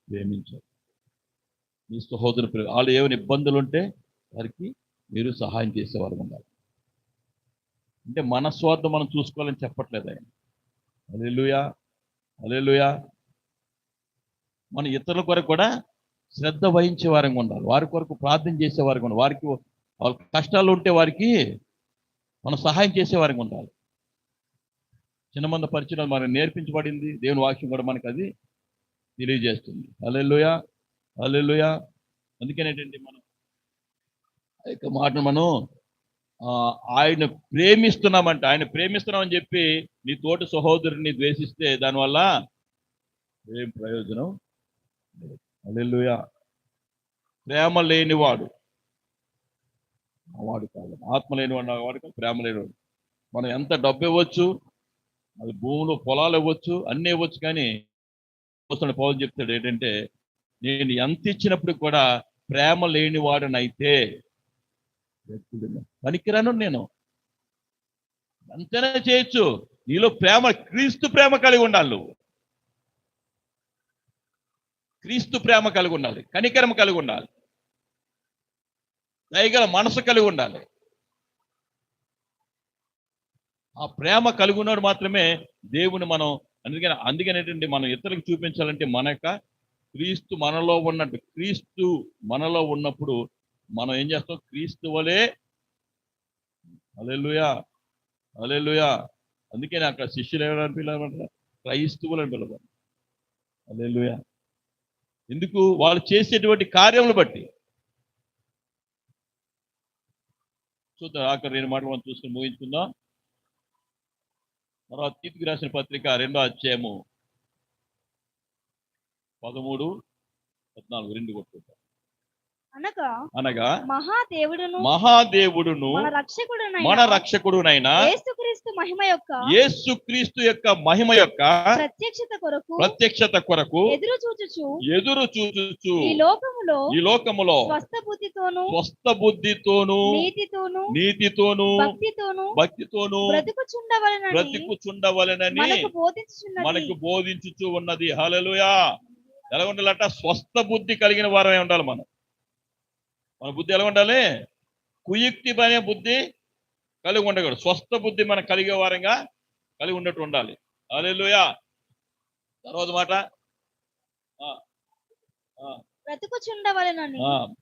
ప్రేమించాలి. నీ సహోదరు వాళ్ళు ఏమైనా ఇబ్బందులు ఉంటే వారికి మీరు సహాయం చేసేవారు ఉండాలి. అంటే మన స్వార్థం మనం చూసుకోవాలని చెప్పట్లేదు ఆయన. హల్లెలూయా, హల్లెలూయా. మన ఇతరుల కొరకు కూడా శ్రద్ధ వహించే వారంగా ఉండాలి. వారి కొరకు ప్రార్థన చేసే వారికి ఉండాలి. వారికి వాళ్ళ కష్టాలు ఉంటే వారికి మనం సహాయం చేసే వారంగా ఉండాలి. చిన్నమంద పరిచయం మనకు నేర్పించబడింది. దేవుని వాక్యం కూడా మనకు అది తెలియజేస్తుంది. హల్లెలూయా, హల్లెలూయా. అందుకేనేంటంటే మనం ఆ యొక్క మాటను మనం ఆయన ప్రేమిస్తున్నామంటే, ఆయన ప్రేమిస్తున్నామని చెప్పి నీ తోటి సహోదరుని ద్వేషిస్తే దానివల్ల ఏం ప్రయోజనం లేదు. హల్లెలూయా. ప్రేమ లేనివాడు వాడు కాదు, ఆత్మ లేనివాడు వాడు కాదు, ప్రేమ లేనివాడు. మనం ఎంత డబ్బు ఇవ్వచ్చు, అది భూములు పొలాలు ఇవ్వచ్చు, అన్నీ ఇవ్వచ్చు, కానీ పౌలు చెప్తాడు ఏంటంటే, నేను ఎంత ఇచ్చినప్పుడు కూడా ప్రేమ లేనివాడనైతే పనికిరాను. నేను అంతనే చేయొచ్చు. నీలో ప్రేమ, క్రీస్తు ప్రేమ కలిగి ఉండాలి. నువ్వు క్రీస్తు ప్రేమ కలిగి ఉండాలి, కనికరం కలిగి ఉండాలి, దయగల మనసు కలిగి ఉండాలి. ఆ ప్రేమ కలిగి ఉన్నాడు మాత్రమే దేవుని మనం అందుకనేటండి మనం ఇతరులకు చూపించాలంటే మన యొక్క క్రీస్తు మనలో ఉన్నట్టు, క్రీస్తు మనలో ఉన్నప్పుడు మనం ఏం చేస్తాం? క్రీస్తు వలే. హల్లెలూయా, హల్లెలూయా. అందుకని అక్కడ శిష్యులు ఎవరని పిలవమంటారు? క్రైస్తవులు అని పిలవాలి. హల్లెలూయా. ఎందుకు? వాళ్ళు చేసేటువంటి కార్యములు బట్టి. చూద్దాం, ఆఖరి 2 మాటలు మనం చూసుకుని ముగించుకుందాం. తర్వాత తీతుకు రాసిన పత్రిక 2వ అధ్యాయము 13, 14 2 కొట్టుకుంటాం. అనగా మహాదేవుడును మన రక్షకుడునైన యేసుక్రీస్తు యొక్క మహిమ యొక్క ప్రత్యక్షత కొరకు ఎదురు చూచుచు ఈ లోకములో స్వస్థ బుద్ధితోను నీతితోను భక్తితోను బ్రతుకుచుండవలెనని మనకు బోధించుచు ఉన్నది. హల్లెలూయా. ఎలా ఉండాలట? స్వస్థ బుద్ధి కలిగిన వారమే ఉండాలి. మన బుద్ధి ఎలా ఉండాలి? కుయుక్తి అనే బుద్ధి కలిగి ఉండకూడదు. స్వస్థ బుద్ధి మనం కలిగే వారంగా కలిగి ఉన్నట్టు ఉండాలి. హల్లెలూయా. తర్వాత మాట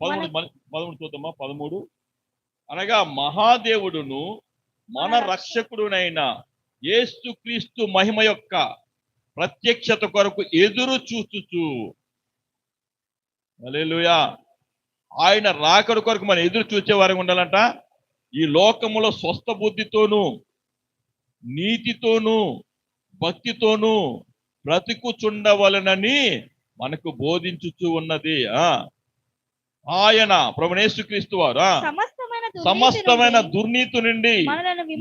13 చూద్దామా? 13 అనగా మహాదేవుడును మన రక్షకుడునైన యేసుక్రీస్తు మహిమ యొక్క ప్రత్యక్షత కొరకు ఎదురు చూచుచు. హల్లెలూయా. ఆయన రాకడ కొరకు మనం ఎదురు చూసే వారికి ఉండాలంట. ఈ లోకములో స్వస్థ బుద్ధితోను నీతితోను భక్తితోను బ్రతుకుచుండవలెనని మనకు బోధించుచు ఉన్నది. ఆయన ప్రభువైన యేసుక్రీస్తు వారు సమస్తమైన దుర్నీతి నుండి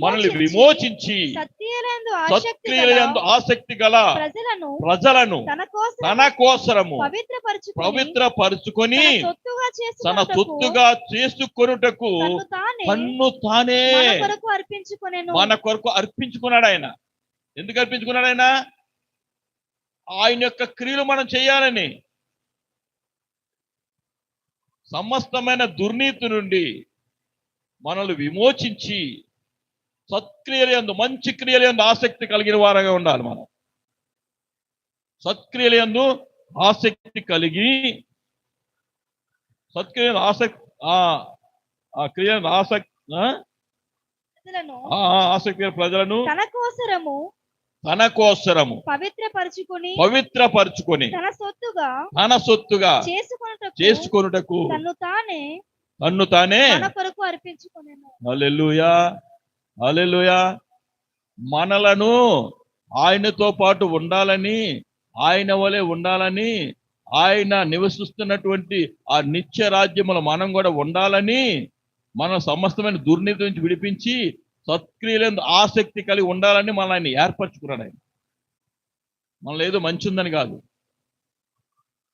మనల్ని విమోచించి సత్క్రియలందు ఆసక్తి గల ప్రజలను తన కోసరము పవిత్రపరుచుకొని తన సొత్తుగా చేసుకొనుటకు తన్ను తానే మన కొరకు అర్పించుకున్నాడు. ఆయన ఎందుకు అర్పించుకున్నాడు? ఆయన యొక్క క్రియలు మనం చేయాలని. సమస్తమైన దుర్నీతి నుండి మనల్ని విమోచించి సత్క్రియలందు, మంచి క్రియలందు ఆసక్తి కలిగిన వారంగా ఉండాలి. మనం సత్క్రియలందు ఆసక్తి కలిగి సత్క్రియలందు ఆసక్తి ప్రజలను ఆసక్తి ప్రజలను తన కోసరము పవిత్రపరచుకొని తన సొత్తుగా చేసుకొనుటకు తన్ను తానే మన కొరకు అర్పించుకొనెను. హల్లెలూయా, హల్లెలూయా. మనలను ఆయనతో పాటు ఉండాలని, ఆయన వలె ఉండాలని, ఆయన నివసిస్తున్నటువంటి ఆ నిత్య రాజ్యములో మనం కూడా ఉండాలని, మన సమస్తమైన దుర్నీతి నుంచి విడిపించి సత్క్రియలందు ఆసక్తి కలిగి ఉండాలని మనం ఆయన ఏర్పరచుకున్నాడు. ఆయన మనలో ఏదో మంచి ఉందని కాదు,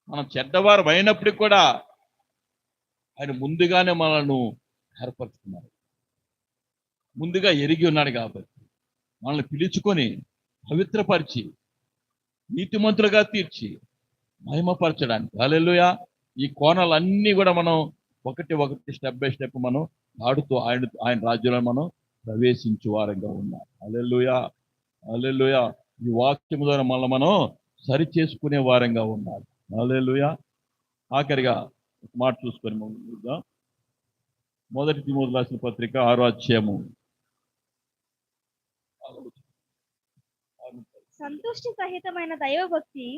మనం చెడ్డవారు అయినప్పటికీ కూడా ఆయన ముందుగానే మనల్ని ఏర్పరచుకున్నాడు. ముందుగా ఎరిగి ఉన్నాడు కాబట్టి మనల్ని పిలుచుకొని పవిత్రపరిచి నీతిమంతులుగా తీర్చి మహిమపరచడానికి. హల్లెలూయా. ఈ కోణాలన్నీ కూడా మనం ఒకటి స్టెప్ బై స్టెప్ మనం ఆడుతూ ఆయన రాజ్యంలో మనం ప్రవేశించే వారంగా ఉన్నాం. హల్లెలూయా, హల్లెలూయా. ఈ వాక్యం ద్వారా మనం సరి చేసుకునే వారంగా ఉండాలి. హల్లెలూయా. ఆఖరిగా ఒక మాట చూసుకొని ముందుగా మొదటి తిమోథెయుకు రాసిన పత్రిక 6వ అధ్యాయము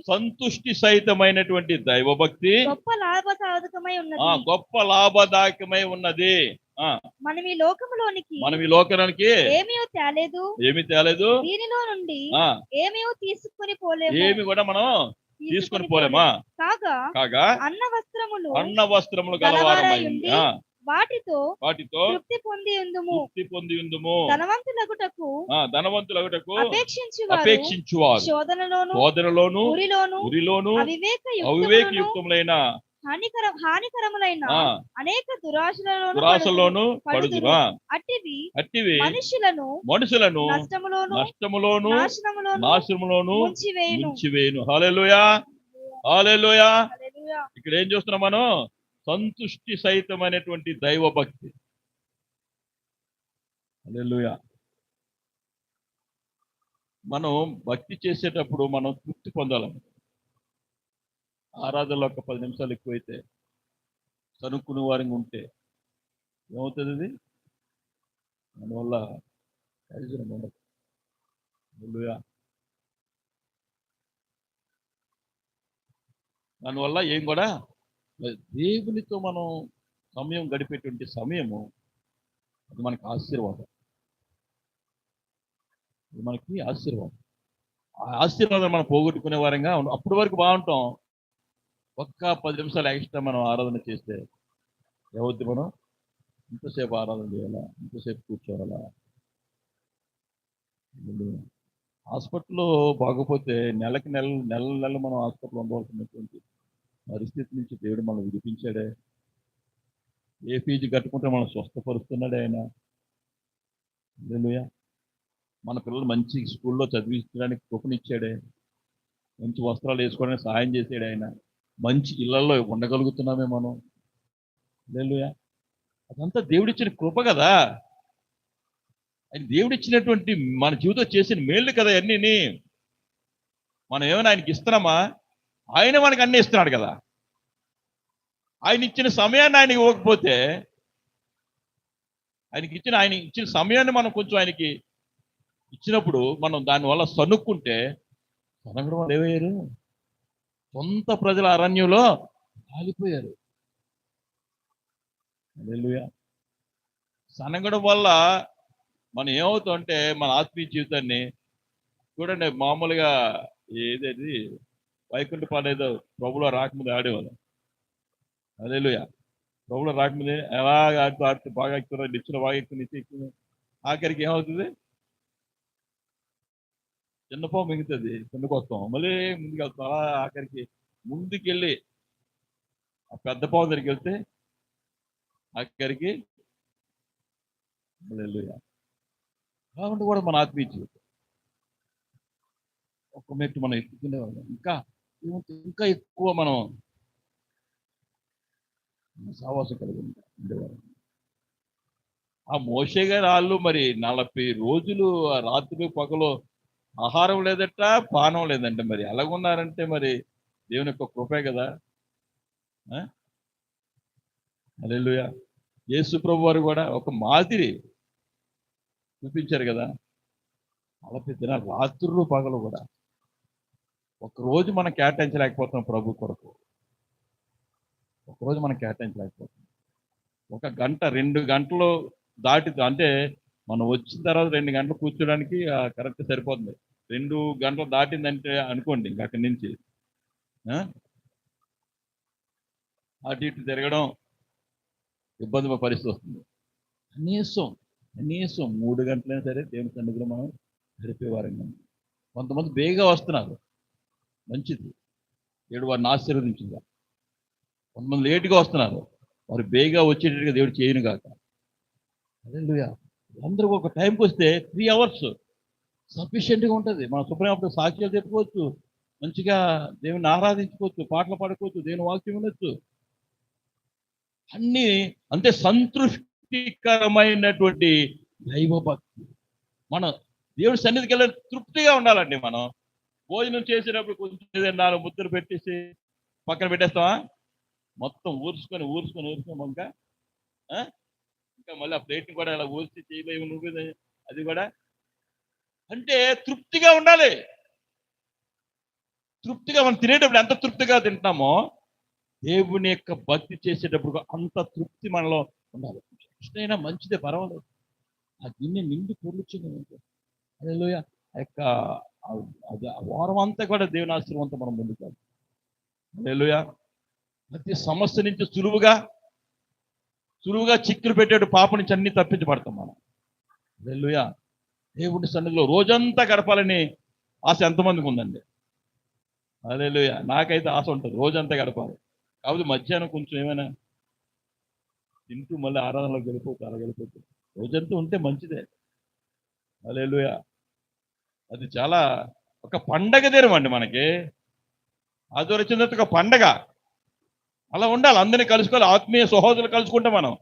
సంతుష్టి సహితమైనటువంటి దైవభక్తి గొప్ప లాభదాయకమై ఉన్నది. మనం ఈ లోకములోనికి ఏమీ తేలేదు, దీనిలో నుండి ఏమీ ఏమి కూడా మనం తీసుకొని పోలేమా. కాగా అన్న వస్త్రములు గలవారమై వాటితో తృప్తి పొంది ఉందుము. ధనవంతులగుటకు అపేక్షించువారు శోధనలోను ఉరిలోను అవివేకయుక్తములైన హానికరములైన అనేక దురాశలోను పడుదురా. అట్టివి మనుషులను నష్టములోను నాశనములోను ముంచివేయును. హల్లెలూయా, హల్లెలూయా. ఇక్కడ ఏం చూస్తున్నాం మనం? సంతుష్టి సహితమైనటువంటి దైవభక్తి. హల్లెలూయా. మనం భక్తి చేసేటప్పుడు మనం తృప్తి పొందాలని. ఆరాధనలో ఒక 10 నిమిషాలు ఎక్కువైతే చనుక్కునే వారంగా ఉంటే ఏమవుతుంది? అది దానివల్ల ప్రయోజనం ఉండదు. హల్లెలూయా. దానివల్ల ఏం కూడా దేవునితో మనం సమయం గడిపేటువంటి సమయము అది మనకి ఆశీర్వాదం. అది మనకి ఆశీర్వాదం. ఆ ఆశీర్వాదం మనం పోగొట్టుకునే వారంగా అప్పటి వరకు బాగుంటాం. ఒక్క 10 నిమిషాలు ఎక్స్ట్రా మనం ఆరాధన చేస్తే ఏమవుద్ది? మనం ఇంతసేపు ఆరాధన చేయాలా, ఇంతసేపు కూర్చోవాలా? హాస్పిటల్లో బాగోపోతే నెల మనం హాస్పిటల్ ఉండవలసినటువంటి పరిస్థితి నుంచి దేవుడు మనం విడిపించాడే. ఏ ఫీజు కట్టుకుంటే మనం స్వస్థపరుస్తున్నాడే ఆయన. హల్లెలూయా. మన పిల్లలు మంచి స్కూల్లో చదివించడానికి కృపనిచ్చాడే. మంచి వస్త్రాలు వేసుకోవడానికి సహాయం చేసాడు ఆయన. మంచి ఇళ్లలో ఉండగలుగుతున్నామే మనం. హల్లెలూయా. అదంతా దేవుడిచ్చిన కృప కదా. ఆయన దేవుడిచ్చినటువంటి మన జీవితం చేసిన మేళ్ళు కదా అన్నీ. మనం ఏమైనా ఆయనకి ఇస్తున్నామా? ఆయన మనకి అన్నీ ఇస్తున్నాడు కదా. ఆయన ఇచ్చిన సమయాన్ని ఆయనకి ఇవ్వకపోతే, ఆయన ఇచ్చిన సమయాన్ని మనం కొంచెం ఆయనకి ఇచ్చినప్పుడు మనం దానివల్ల సనుక్కుంటే సనగడం వాళ్ళు ఏమయ్యారు? సొంత ప్రజల అరణ్యంలో కాలిపోయారు. హల్లెలూయా. సనగడం వల్ల మనం ఏమవుతాం అంటే మన ఆత్మీయ జీవితాన్ని చూడండి. మామూలుగా ఏదేది వైకుంఠ పాలేదో ప్రభులో రాకముందు ఆడేవాళ్ళం. హల్లెలూయా. ప్రభులో రాకముందే ఎలాగ ఆడుతూ బాగా ఎక్కుతున్నారు, నిచ్చిన బాగా ఎక్కువ ఆఖరికి ఏమవుతుంది? చిన్న పాము మిగుతుంది, కిందకు వస్తాం, మళ్ళీ ముందుకు వెళ్తాం. అలా ఆఖరికి ముందుకెళ్ళి ఆ పెద్ద పాము దగ్గరికి వెళ్తే ఆఖరికి హల్లెలూయా. కాబట్టి కూడా మన ఆత్మీయ జీవితం ఒక మెట్టు మనం ఎక్కుకునేవాళ్ళం. ఇంకా ఎక్కువ మనం సావాసం కలిగి ఉండేవారు. ఆ మోషే గారి వాళ్ళు మరి 40 రోజులు రాత్రి పగలు ఆహారం లేదట, పానం లేదంట. మరి ఎలాగున్నారంటే మరి దేవుని యొక్క కృపే కదా. హల్లెలూయా. యేసు ప్రభు వారు కూడా ఒక మాదిరి. చూపించారు కదా. అలా పెద్ద రాత్రులు పగలు కూడా ఒకరోజు మనం కేటాయించలేకపోతున్నాం ప్రభు కొరకు. ఒకరోజు మనం కేటాయించలేకపోతున్నాం. 1 గంట 2 గంటలు దాటి, అంటే మనం వచ్చిన తర్వాత 2 గంటలు కూర్చోడానికి కరెక్ట్ సరిపోతుంది. 2 గంటలు దాటిందంటే అనుకోండి, ఇంక అక్కడి నుంచి అటు ఇటు తిరగడం ఇబ్బంది పరిస్థితి వస్తుంది. కనీసం 3 గంటలైనా సరే దేవుని సన్నిధిలో మనం గడిపేవారంగా. కొంతమంది బేగా వస్తున్నారు, మంచిది, దేవుడు వారిని ఆశీర్వదించిందా. కొంతమంది లేటుగా వస్తున్నారు, వారు బేగా వచ్చేటట్టుగా దేవుడు చేయను కాక. హల్లెలూయా. అందరూ ఒక టైంకి వస్తే 3 అవర్స్ సఫిషియెంట్గా ఉంటుంది. మనం శుభ్రమైనప్పుడు సాక్ష్యాలు చెప్పుకోవచ్చు, మంచిగా దేవుని ఆరాధించుకోవచ్చు, పాటలు పాడుకోవచ్చు, దేవుని వాక్యం వినొచ్చు. అన్నీ అంతే సంతృప్తికరమైనటువంటి దైవభక్తి. మనం దేవుడి సన్నిధికి వెళ్ళి తృప్తిగా ఉండాలండి. మనం భోజనం చేసేటప్పుడు కొంచెం 4 ముద్దలు పెట్టేసి పక్కన పెట్టేస్తామా? మొత్తం ఊర్చుకొని ఇంకా మళ్ళీ ఆ ప్లేట్ని కూడా ఇలా ఊర్చి చేయలేము నువ్వు. అది కూడా అంటే తృప్తిగా ఉండాలి. తృప్తిగా మనం తినేటప్పుడు ఎంత తృప్తిగా తింటున్నామో దేవుని యొక్క భక్తి చేసేటప్పుడు అంత తృప్తి మనలో ఉండాలి. ఇష్టమైనా మంచిదే, పర్వాలేదు, ఆ గిన్నె నిండి పొర్లుచుంది. హల్లెలూయా. ఆ యొక్క వారం అంతా కూడా దేవుని ఆశీర్వాదంతో మనం ముందుకు. హల్లెలూయా. ప్రతి సమస్య నుంచి సులువుగా చిక్కులు పెట్టేటు పాప నుంచి అన్ని తప్పించబడతాం మనం. హల్లెలూయా. దేవుడి సన్నిధిలో రోజంతా గడపాలని ఆశ ఎంతమందికి ఉందండి? హల్లెలూయా. నాకైతే ఆశ ఉంటుంది, రోజంతా గడపాలి. కాబట్టి మధ్యాహ్నం కొంచెం ఏమైనా తింటూ మళ్ళీ ఆరాధనలోకి వెళ్ళిపోతుంది. రోజంతా ఉంటే మంచిదే. హల్లెలూయా. అది చాలా ఒక పండగ దినం అండి మనకి. అది వచ్చిన తర్వాత ఒక పండగ. అలా ఉండాలి, అందరినీ కలుసుకోవాలి, ఆత్మీయ సహోదరులు కలుసుకుంటే మనం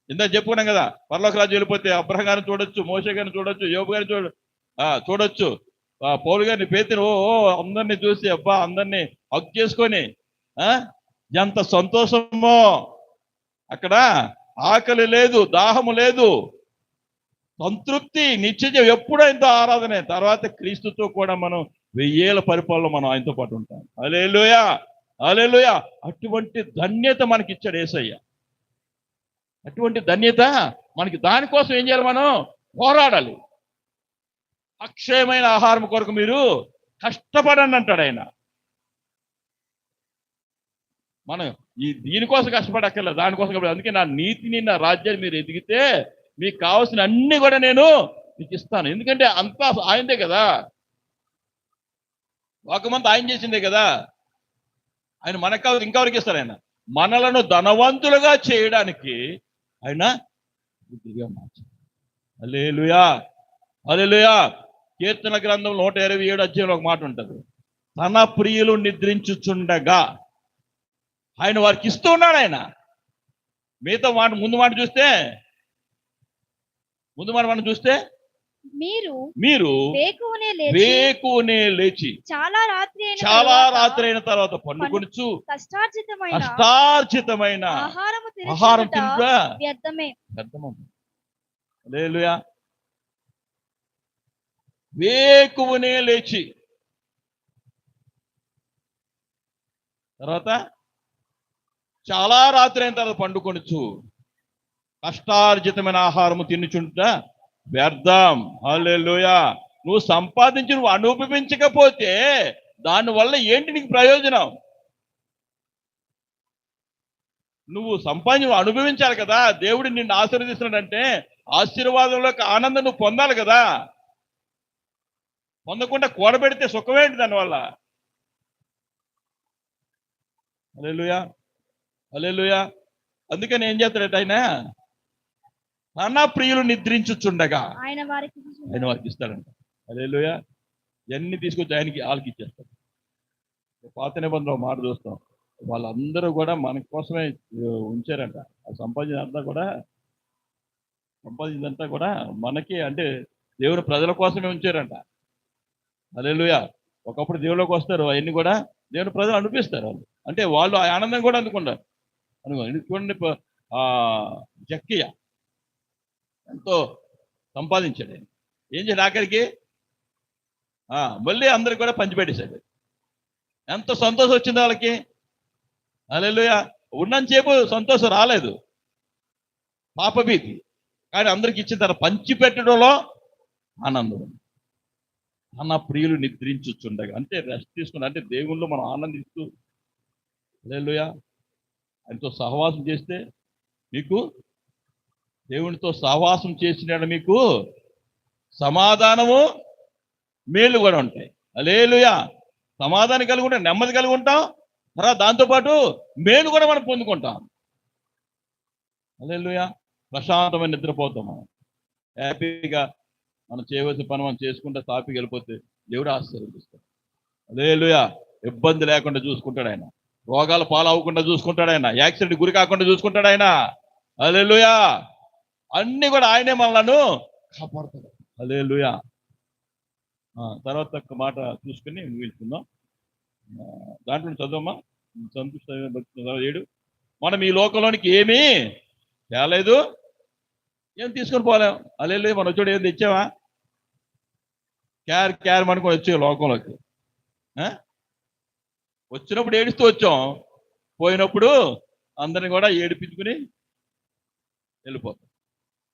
ఇందాక చెప్పుకున్నాం కదా, పరలోక రాజు వెళ్ళిపోతే అబ్రహం గారిని చూడొచ్చు, మోషే గారిని చూడొచ్చు, యోబు గారిని చూడొచ్చు, పౌలు గారిని, పేతురు, అందరినీ చూసి అబ్బా అందరినీ హగ్ చేసుకొని ఎంత సంతోషమో. అక్కడ ఆకలి లేదు, దాహము లేదు, సంతృప్తి, నిత్యం ఎప్పుడూ ఆయనతో ఆరాధనే. తర్వాత క్రీస్తుతో కూడా మనం 1000 పరిపాలన మనం ఆయనతో పాటు ఉంటాం. హల్లెలూయా. హల్లెలూయా. అటువంటి ధన్యత మనకి ఇచ్చాడు యేసయ్య. అటువంటి ధన్యత మనకి. దానికోసం ఏం చేయాలి? మనం పోరాడాలి. అక్షయమైన ఆహారం కొరకు మీరు కష్టపడండి అంటాడు ఆయన. మనం దీనికోసం కష్టపడక్కర్లేదు, దానికోసం. అందుకే నా నీతిని, నా రాజ్యాన్ని మీరు ఎదిగితే మీకు కావాల్సిన అన్ని కూడా నేను మీకు ఇస్తాను. ఎందుకంటే అంతా ఆయనదే కదా, ఒకమంది ఆయన చేసిందే కదా. ఆయన మనకు కావాలి, ఇంకెవరికి ఇస్తారు? ఆయన మనలను ధనవంతులుగా చేయడానికి ఆయన బుద్ధిగా మార్చారు. హల్లెలూయా. హల్లెలూయా. కీర్తన గ్రంథం 127 అధ్యాయంలో ఒక మాట ఉంటుంది, తన ప్రియులు నిద్రించుచుండగా ఆయన వారికి ఇస్తూ ఉన్నాడు. ఆయన మిగతా మాట ముందు మాట మనం చూస్తే మీరు వేకువనే లేచి చాలా రాత్రి అయిన తర్వాత పండుకొనుచు కష్టార్జితమైన ఆహారం తినుట వ్యర్థమే. హల్లెలూయా. వేకువనే లేచి తర్వాత చాలా రాత్రి అయిన తర్వాత పండుకొనుచు కష్టార్జితమైన ఆహారము తినుచుంట వ్యర్థం. హల్లెలూయా. నువ్వు సంపాదించి నువ్వు అనుభవించకపోతే దానివల్ల ఏంటి నీకు ప్రయోజనం? నువ్వు సంపాదించి అనుభవించాలి కదా. దేవుడు నిన్ను ఆశీర్వదిస్తున్నాడంటే ఆశీర్వాదంలోకి ఆనందం నువ్వు పొందాలి కదా. పొందకుండా కూడబెడితే సుఖమేంటి దానివల్ల? హల్లెలూయా. హల్లెలూయా. అందుకని ఏం చేస్తాడట ఆయన? తన ప్రియులు నిద్రించుచుండగా ఆయన వారికి ఇస్తాడంట. హల్లెలూయా. ఇవన్నీ తీసుకొచ్చి వాళ్ళకి ఇచ్చేస్తాడు. పాత నిబంధనలో మాట చూస్తాం, వాళ్ళందరూ కూడా మన కోసమే ఉంచారంట. ఆ సంపాదించినంతా కూడా మనకి, అంటే దేవుని ప్రజల కోసమే ఉంచారంట. హల్లెలూయా. ఒకప్పుడు దేవుళ్ళకి వస్తారు, అవన్నీ కూడా దేవుని ప్రజలు అనిపిస్తారు. వాళ్ళు అంటే వాళ్ళు ఆ ఆనందం కూడా అందుకుంటారు. చూడండి, జక్కయ్య ఎంతో సంపాదించాడు ఆయన. ఏం చేయాలి ఆఖరికి మళ్ళీ అందరికి కూడా పంచిపెట్టేశాడు. ఎంత సంతోషం వచ్చింది వాళ్ళకి. హల్లెలూయా. ఉన్నంతసేపు సంతోషం రాలేదు, పాపభీతి. కానీ అందరికి ఇచ్చిన తర్వాత పంచిపెట్టడంలో ఆనందం. అన్న ప్రియులు నిద్రించుచుండగా, అంటే రెస్ట్ తీసుకుని, అంటే దేవుళ్ళు మనం ఆనందిస్తూ హల్లెలూయా ఆయనతో సహవాసం చేస్తే మీకు, దేవునితో సహవాసం చేసిన మీకు సమాధానము మేలు కూడా ఉంటాయి. హల్లెలూయా. సమాధానం కలిగి ఉంటాం, నెమ్మది కలిగి ఉంటాం, తర్వాత దాంతోపాటు మేలు కూడా మనం పొందుకుంటాం. హల్లెలూయా. ప్రశాంతమైన నిద్రపోతాం మనం. హ్యాపీగా మనం చేయవలసిన పని మనం చేసుకుంటే తాపి వెళ్ళిపోతే దేవుడు ఆశీర్వదిస్తాడు. హల్లెలూయా. ఇబ్బంది లేకుండా చూసుకుంటాడు ఆయన. రోగాల పాలవకుండా చూసుకుంటాడు ఆయన. యాక్సిడెంట్ గురి కాకుండా చూసుకుంటాడు ఆయన. హల్లెలూయా. అన్ని కూడా ఆయనే మనలను కాపాడుతాడు. హల్లెలూయా. తర్వాత ఒక మాట చూసుకుని ముగించుకుందాం. దాంట్లో చదవమ్మా. సంతృష్టి 7. మనం ఈ లోకంలోనికి ఏమీ తేలేదు, ఏం తీసుకొని పోలేం. హల్లెలూయా. మనం వచ్చాడు ఏం తెచ్చావా? క్యార్ అనుకొని వచ్చే లోకంలోకి వచ్చినప్పుడు ఏడుస్తూ వచ్చాం, పోయినప్పుడు అందరిని కూడా ఏడిపించుకుని వెళ్ళిపోతాం.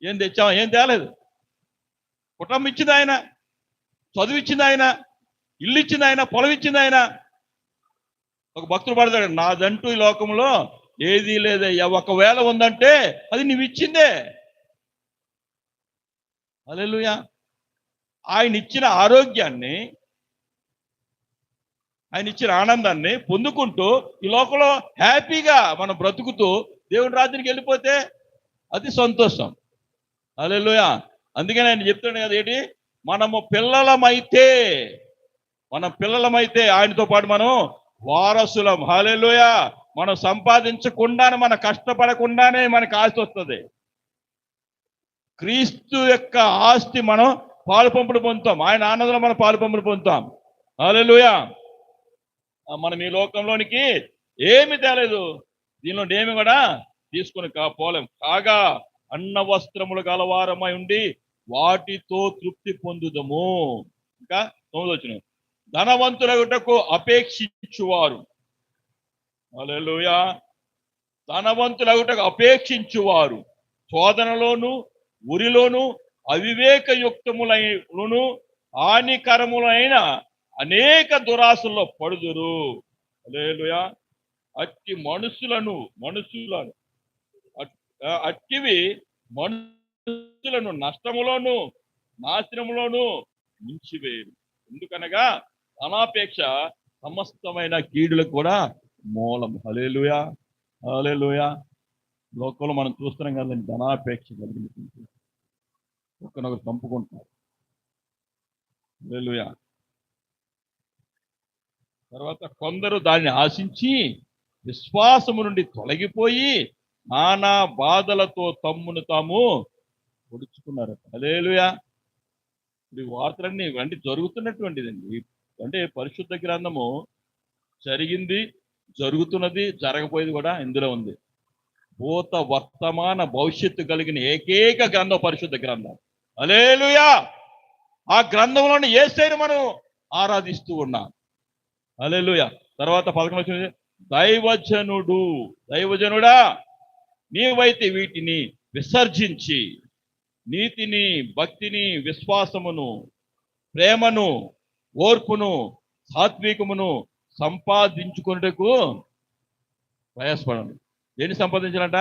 ఏం తెచ్చావా? ఏం తేలేదు. కుటుంబం ఇచ్చింది ఆయన, చదువు ఇచ్చింది ఆయన, ఇల్లు ఇచ్చింది ఆయన, పొలం ఇచ్చింది ఆయన. ఒక భక్తుడు పడతాడు, నాదంటూ ఈ లోకంలో ఏదీ లేదయ్యా, ఒకవేళ ఉందంటే అది నువ్వు ఇచ్చిందే. హల్లెలూయా. ఆయన ఇచ్చిన ఆరోగ్యాన్ని, ఆయన ఇచ్చిన ఆనందాన్ని పొందుకుంటూ ఈ లోకంలో హ్యాపీగా మనం బ్రతుకుతూ దేవుని రాజ్యానికి వెళ్ళిపోతే అది సంతోషం. హల్లెలూయా. అందుకని ఆయన చెప్తాడు కదా, ఏంటి, మనం పిల్లలమైతే ఆయనతో పాటు మనం వారసులం. హల్లెలూయా. మనం సంపాదించకుండానే, మనం కష్టపడకుండానే మనకు ఆస్తి వస్తుంది. క్రీస్తు యొక్క ఆస్తి మనం పాలు పంపుడు పొందుతాం. ఆయన ఆనందంలో మనం పాలు పంపుడు పొందుతాం. హల్లెలూయా. మనం ఈ లోకంలోనికి ఏమి తేలేదు, దీనిలో ఏమి కూడా తీసుకుని పోలేం. కాగా అన్న వస్త్రములు గలవారమై ఉండి వాటితో తృప్తి పొందుదము. ఇంకా 9వ వచనం, ధనవంతులగుటకు అపేక్షించువారు. హల్లెలూయా. ధనవంతులగుటకు అపేక్షించువారు శోధనలోను ఉరిలోను అవివేకయుక్తములను హానికరములైన అనేక దురాశల్లో పడుదురు. హల్లెలూయా. అట్టి అట్టివి మనుషులను నష్టములోను నాశనములోను ముంచివేయరు. ఎందుకనగా ధనాపేక్ష సమస్తమైన కీడులకు కూడా మూలం. హల్లెలూయా. హల్లెలూయా. లోకంలో మనం చూస్తున్నాం కదండి, ధనాపేక్ష కలిగిన ఒకరినొకరు చంపుకుంటున్నారు. హల్లెలూయా. తర్వాత కొందరు దాన్ని ఆశించి విశ్వాసము నుండి తొలగిపోయి నానా బాధలతో తమ్మును తాము పొడుచుకున్నారు. హల్లెలూయా. ఈ వార్తలన్నీ ఇవన్నీ జరుగుతున్నటువంటిదండి. అంటే పరిశుద్ధ గ్రంథము జరిగింది, జరుగుతున్నది, జరగబోయేది కూడా ఇందులో ఉంది. భూత వర్తమాన భవిష్యత్తు కలిగిన ఏకైక గ్రంథం పరిశుద్ధ గ్రంథం. హల్లెలూయా. ఆ గ్రంథంలోని యేసయ్యను మనం ఆరాధిస్తూ ఉన్నాం. హల్లెలూయా. తర్వాత 11 దైవజనుడా నీవైతే వీటిని విసర్జించి నీతిని, భక్తిని, విశ్వాసమును, ప్రేమను, ఓర్పును, సాత్వికమును సంపాదించుకున్నటకు ప్రయాసపడండి. దేన్ని సంపాదించాలంట?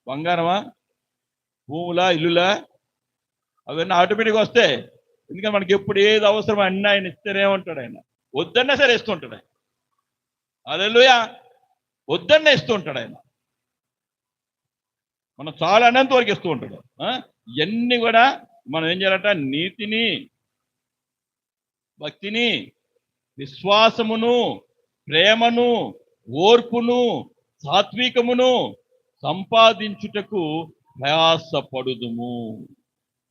బంగారమా, భూములా, ఇల్లులా? అవన్నీ ఆటోమేటిక్గా వస్తాయి. ఎందుకంటే మనకి ఎప్పుడు ఏది అవసరం అన్నీ ఆయన ఇస్తేనే ఉంటాడు. ఆయన వద్దన్నా సరే ఇస్తుంటాడు ఆయన. హల్లెలూయా. వద్దన్నా ఇస్తూ ఉంటాడు ఆయన. మనం చాలా అన్నంత వరకు ఇస్తూ ఉంటాడు. ఇవన్నీ కూడా మనం ఏం చేయాలంట? నీతిని, భక్తిని, విశ్వాసమును, ప్రేమను, ఓర్పును, సాత్వికమును సంపాదించుటకు ప్రయాసపడుదుము.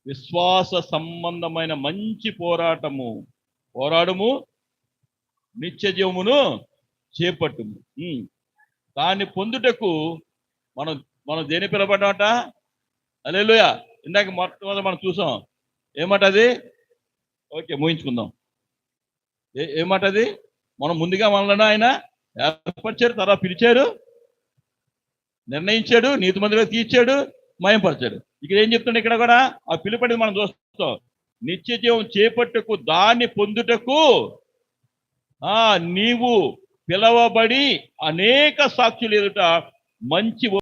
విశ్వాస సంబంధమైన మంచి పోరాడము, నిత్య జీవమును చేపట్టుము. దాన్ని పొందుటకు మనం దేని పిలవబడ్డామట? హల్లెలూయా. ఇందాక మొట్టమొదటి మనం చూసాం. ఏమంటది? ఓకే, ముగించుకుందాం. ఏమంటది? మనం ముందుగా మనల్ని ఆయన ఏర్పరిచారు, తర్వాత పిలిచారు, నిర్ణయించాడు, నీతిమంతులుగా తీర్చాడు, మయంపరిచాడు. ఇక్కడ ఏం చెప్తుండే? ఇక్కడ కూడా ఆ పిలుపడి మనం చూస్తాం. నిత్య జీవం చేపట్టుకు దాన్ని పొందుటకు నీవు పిలవబడి అనేక సాక్షులు ఎదుట మంచి